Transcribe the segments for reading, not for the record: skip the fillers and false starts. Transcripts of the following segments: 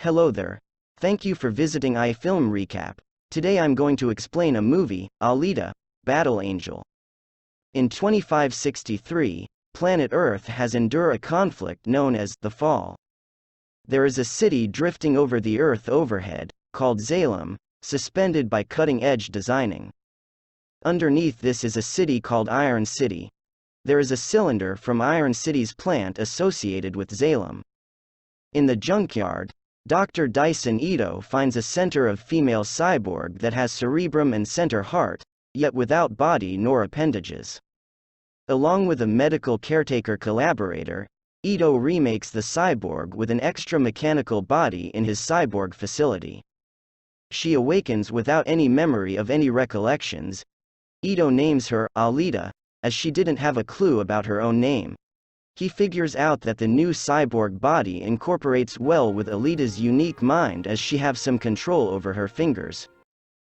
Hello there. Thank you for visiting iFilm Recap. Today I'm going to explain a movie, Alita, Battle Angel. In 2563, planet Earth has endured a conflict known as the Fall. There is a city drifting over the Earth overhead, called Zalem, suspended by cutting-edge designing. Underneath this is a city called Iron City. There is a cylinder from Iron City's plant associated with Zalem. In the junkyard, Dr. Dyson Ito finds a center of female cyborg that has cerebrum and center heart, yet without body nor appendages. Along with a medical caretaker collaborator, Ito remakes the cyborg with an extra mechanical body in his cyborg facility. She awakens without any memory of any recollections. Ito names her Alita, as she didn't have a clue about her own name. He figures out that the new cyborg body incorporates well with Alita's unique mind as she has some control over her fingers.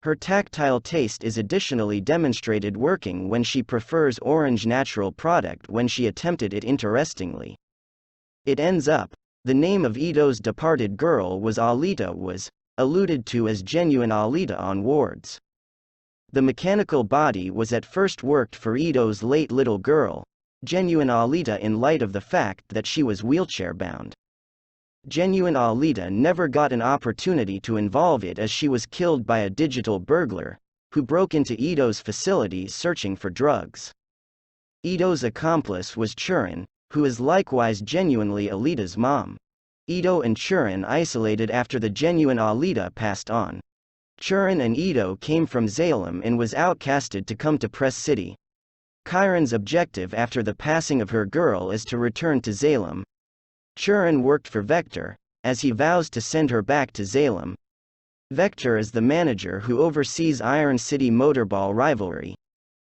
Her tactile taste is additionally demonstrated working when she prefers orange natural product when she attempted it. Interestingly, it ends up, the name of Ito's departed girl was Alita was alluded to as genuine Alita on wards. The mechanical body was at first worked for Ito's late little girl, genuine Alita, in light of the fact that she was wheelchair-bound. Genuine Alita never got an opportunity to involve it as she was killed by a digital burglar, who broke into Ito's facility searching for drugs. Ito's accomplice was Churin, who is likewise genuinely Alita's mom. Ito and Churin isolated after the genuine Alita passed on. Churin and Ito came from Zalem and was outcasted to come to Press City. Chiron's objective after the passing of her girl is to return to Zalem. Churin worked for Vector, as he vows to send her back to Zalem. Vector is the manager who oversees Iron City Motorball rivalry.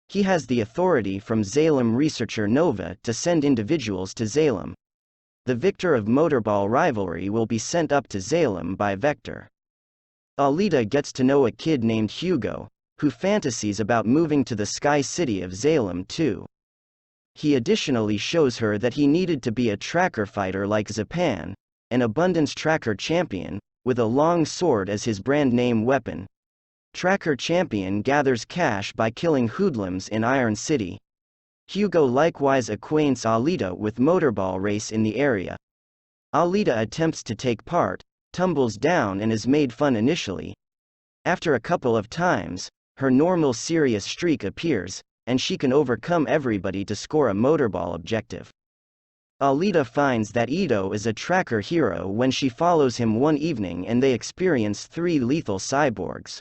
He has the authority from Zalem researcher Nova to send individuals to Zalem. The victor of Motorball rivalry will be sent up to Zalem by Vector. Alita gets to know a kid named Hugo, who fantasies about moving to the Sky City of Zalem too. He additionally shows her that he needed to be a tracker fighter like Zapan, an abundance tracker champion, with a long sword as his brand name weapon. Tracker champion gathers cash by killing hoodlums in Iron City. Hugo likewise acquaints Alita with motorball race in the area. Alita attempts to take part, tumbles down and is made fun initially. After a couple of times, her normal serious streak appears, and she can overcome everybody to score a motorball objective. Alita finds that Ito is a tracker hero when she follows him one evening and they experience 3 lethal cyborgs.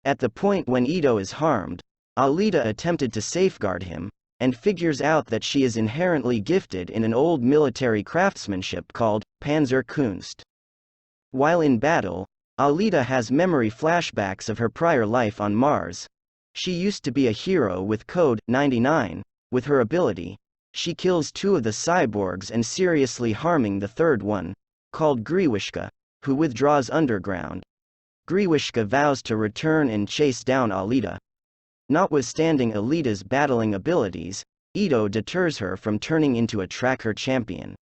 At the point when Ito is harmed, Alita attempted to safeguard him, and figures out that she is inherently gifted in an old military craftsmanship called Panzerkunst. While in battle, Alita has memory flashbacks of her prior life on Mars. She used to be a hero with code 99. With her ability, she kills 2 of the cyborgs and seriously harming the third one, called Griwishka, who withdraws underground. Griwishka vows to return and chase down Alita. Notwithstanding Alita's battling abilities, Ito deters her from turning into a tracker champion.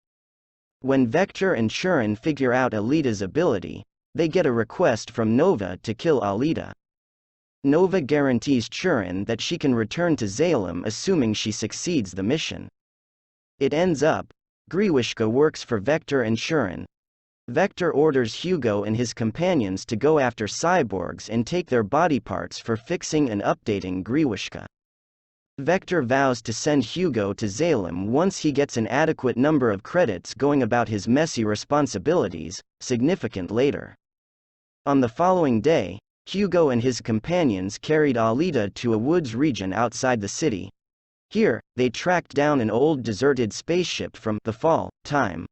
When Vector and Churin figure out Alita's ability, they get a request from Nova to kill Alita. Nova guarantees Churin that she can return to Zalem assuming she succeeds the mission. It ends up, Griwishka works for Vector and Churin. Vector orders Hugo and his companions to go after cyborgs and take their body parts for fixing and updating Griwishka. Vector vows to send Hugo to Zalem once he gets an adequate number of credits going about his messy responsibilities. Significant later. On the following day, Hugo and his companions carried Alita to a woods region outside the city. Here, they tracked down an old deserted spaceship from the Fall time.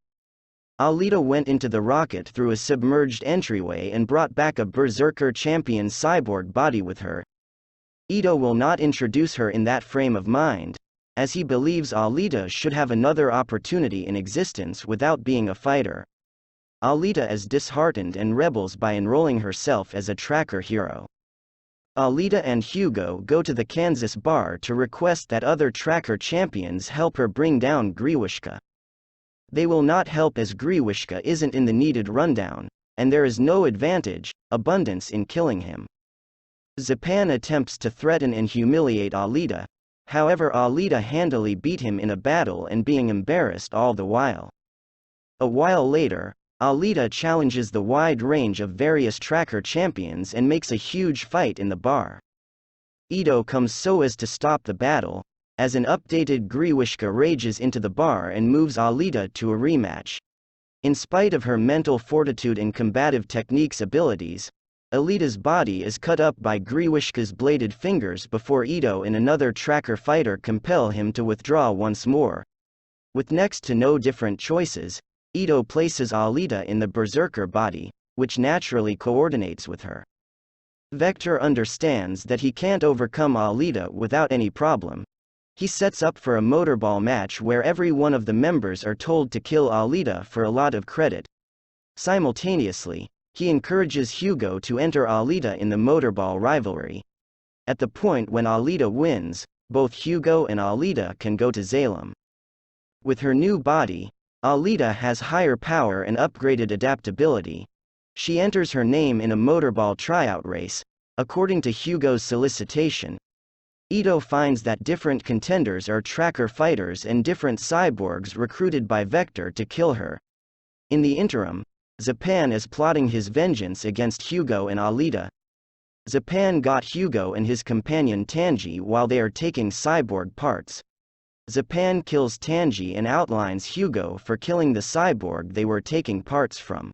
Alita went into the rocket through a submerged entryway and brought back a berserker champion cyborg body with her. Ito will not introduce her in that frame of mind, as he believes Alita should have another opportunity in existence without being a fighter. Alita is disheartened and rebels by enrolling herself as a tracker hero. Alita and Hugo go to the Kansas bar to request that other tracker champions help her bring down Griwishka. They will not help as Griwishka isn't in the needed rundown, and there is no abundance in killing him. Zapan attempts to threaten and humiliate Alita, however Alita handily beat him in a battle and being embarrassed all the while. A while later, Alita challenges the wide range of various tracker champions and makes a huge fight in the bar. Ito comes so as to stop the battle, as an updated Griwishka rages into the bar and moves Alita to a rematch. In spite of her mental fortitude and combative techniques abilities, Alita's body is cut up by Griwishka's bladed fingers before Ito and another tracker fighter compel him to withdraw once more. With next to no different choices, Ito places Alita in the berserker body, which naturally coordinates with her. Vector understands that he can't overcome Alita without any problem. He sets up for a motorball match where every one of the members are told to kill Alita for a lot of credit. Simultaneously, he encourages Hugo to enter Alita in the motorball rivalry. At the point when Alita wins, both Hugo and Alita can go to Salem. With her new body, Alita has higher power and upgraded adaptability. She enters her name in a motorball tryout race. According to Hugo's solicitation, Ito finds that different contenders are tracker fighters and different cyborgs recruited by Vector to kill her. In the interim, Zapan is plotting his vengeance against Hugo and Alita. Zapan got Hugo and his companion Tanji while they are taking cyborg parts. Zapan kills Tanji and outlines Hugo for killing the cyborg they were taking parts from.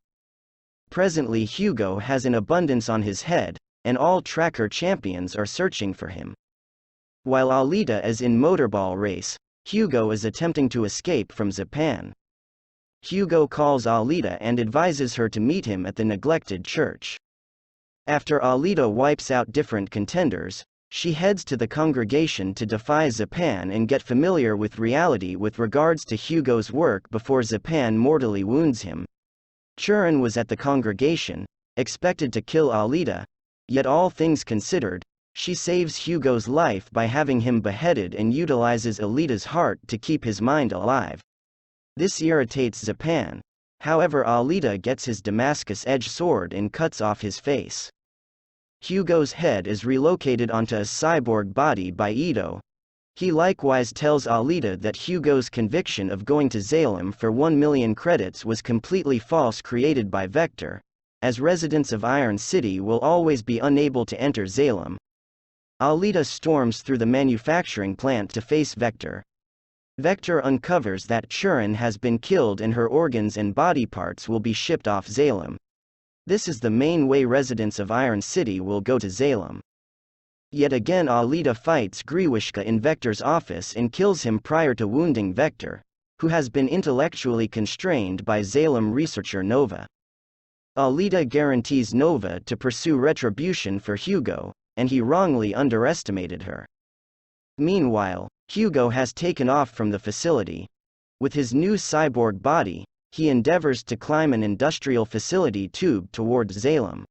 Presently Hugo has an abundance on his head, and all tracker champions are searching for him. While Alita is in motorball race, Hugo is attempting to escape from Zapan. Hugo calls Alita and advises her to meet him at the neglected church. After Alita wipes out different contenders, she heads to the congregation to defy Zapan and get familiar with reality with regards to Hugo's work before Zapan mortally wounds him. Churin was at the congregation, expected to kill Alita, yet all things considered, she saves Hugo's life by having him beheaded and utilizes Alita's heart to keep his mind alive. This irritates Zapan, however Alita gets his Damascus edge sword and cuts off his face. Hugo's head is relocated onto a cyborg body by Ito. He likewise tells Alita that Hugo's conviction of going to Salem for 1 million credits was completely false, created by Vector, as residents of Iron City will always be unable to enter Salem. Alita storms through the manufacturing plant to face Vector. Vector uncovers that Churin has been killed and her organs and body parts will be shipped off Salem. This is the main way residents of Iron City will go to Salem. Yet again Alita fights Griwishka in Vector's office and kills him prior to wounding Vector, who has been intellectually constrained by Salem researcher Nova. Alita guarantees Nova to pursue retribution for Hugo, and he wrongly underestimated her. Meanwhile, Hugo has taken off from the facility. With his new cyborg body, he endeavors to climb an industrial facility tube towards Salem.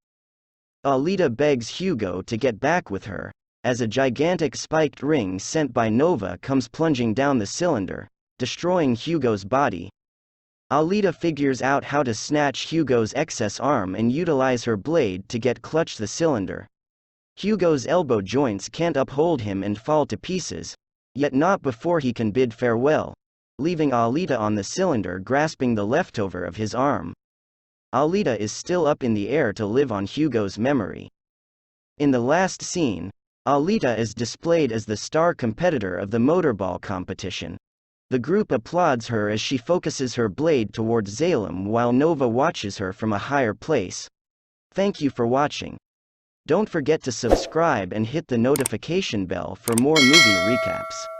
Alita begs Hugo to get back with her, as a gigantic spiked ring sent by Nova comes plunging down the cylinder, destroying Hugo's body. Alita figures out how to snatch Hugo's excess arm and utilize her blade to clutch the cylinder. Hugo's elbow joints can't uphold him and fall to pieces, yet not before he can bid farewell, leaving Alita on the cylinder grasping the leftover of his arm. Alita is still up in the air to live on Hugo's memory. In the last scene, Alita is displayed as the star competitor of the motorball competition. The group applauds her as she focuses her blade towards Salem while Nova watches her from a higher place. Thank you for watching. Don't forget to subscribe and hit the notification bell for more movie recaps.